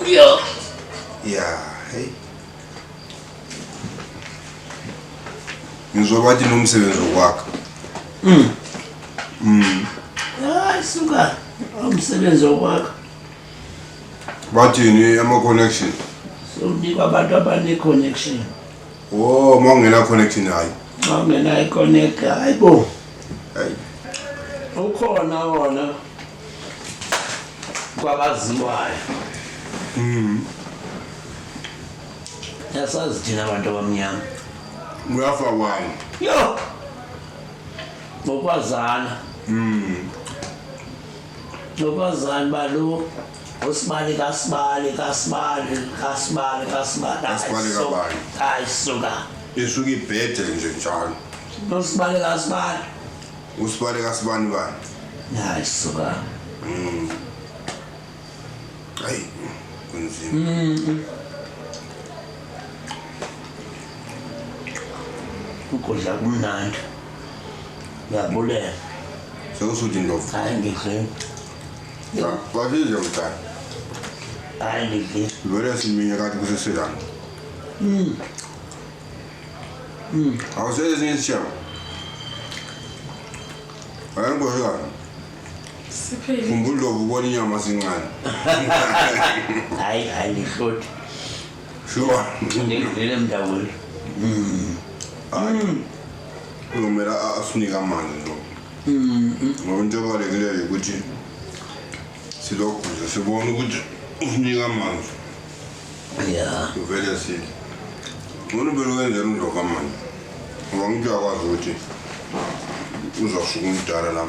Yo. Yeah, hey. Ngizobathi nomsebenzi wakho. Hayi suka. Umsebenzi wakho. Bathini ama connection? So unikwa abantu abane connection. Oh, mawungena connection hayi. Mawungena connect hayibo. Hayi. Ukhona wona. Kwabaziwayo. Yasazi thina abantu abamnyama. Uyafa wani? Yo. Ngokwazana. Ngokwazana balo. Usibali kasibali. Hayi suka. Isuka ibhede nje njalo. Usibali kasibali. Usibali kasibani bani? Hayi suka. Hayi, kunzima. Ukudla kumnandi. Ngiyabulela. Sewusuthi ndovu. Hayi ngidle. Wafike mntana. Hayi ngidle. Vele siminya kade kuseselana. Awusele ezinye izishebo. Ayangibona. Siphele. Umbulovu ubona inyama sincane. Hayi lihloti. Sure. Ngidlele mntakwethu. Uzomela asinika amanzi lo. Ngoba into ebalulekileyo ukuthi silokhuze sibone ukuthi usinika amanzi. Yeah. Uvele sithi. Ngone belukenzela undlovu amanzi. Ngoba ngithi uyakwazi ukuthi uzawushuka umdala la.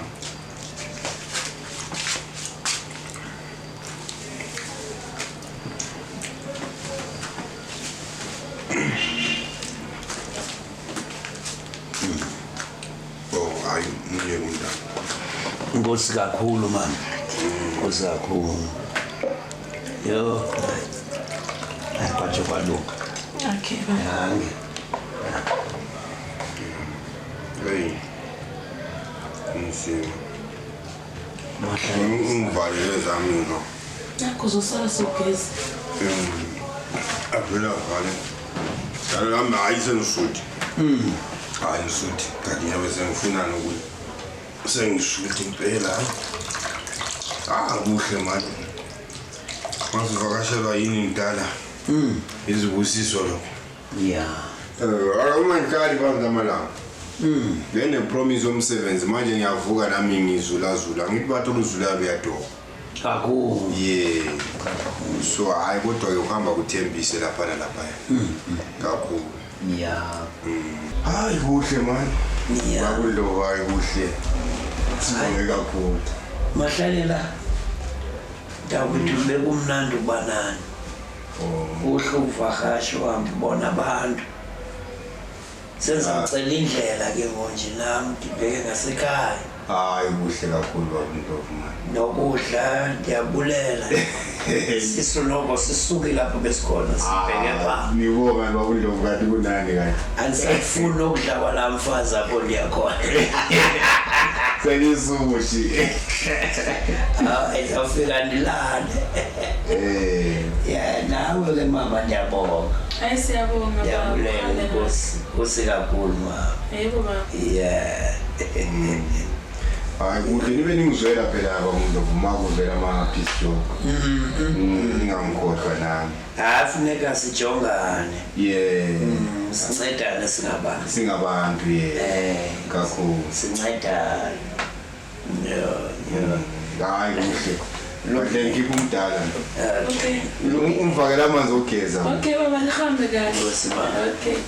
Inkosi kakhulu man. Inkosi kakhulu. Yo. Kwathi kwaluka. Okay. Yangi. Hey. Insini. Mahlalela. Ungivalele zami lo. Yakho zosala sogezi. Avela vale. Dala lami ayisenisuthi. Hayi nisuthi. Kanti nyawe sengifuna nokuthi sengishuthi impela. Kuhle manje. Masivakashelwa yini indala. Izibusiso lo. Yeah. Akamandikali bangamalanga. Lene promise omsebenzi manje ngiyavuka nami ngizulazula ngithi bathu uzula beyadoka. Kakhulu. Yeah. So hayi kodwa ukuhamba kuthembise lapha nalapha. Kakhulu. Yeah. Hayi kuhle man. Yeah. Bakulo hayi kuhle. Sibonge kakhulu. Mahlalela. Dawuthi bekumnandi ubanani. Uhle uvakasho uhambe ubona abantu. Senza ngicela indlela ke nje nami ngibheke ngasekhaya. Hayi kuhle kakhulu babuntofu man. Nokudla ndiyabulela. Sisoloko sisuke lapho besikhona sibheke pha. Ngibonga babuntofu kanti kunani kanti. Anisafuna ukudla kwalamfazi apho liyakhona. Sengisushi. Ayafika ndilande. Yeah, nawe ke mama ndiyabonga. Hayi siyabonga baba. Ndiyabulela Nkosi kakhulu mama. Yebo baba. Yeah. Hayi kuhle nibe ningizwela phela babuntofu makuvela amaphisi joke. Ningangikhohlwa nami. Afuneka sijongane. Yeah. Sincedane Singabantu yeah. Kakhulu. Sincedane. Yeah. Hayi kuhle. Lokho ngikho umdala nto. Okay. Umvakela amanzi ogeza. Okay baba nihambe kahle. Nkosi mama. Okay.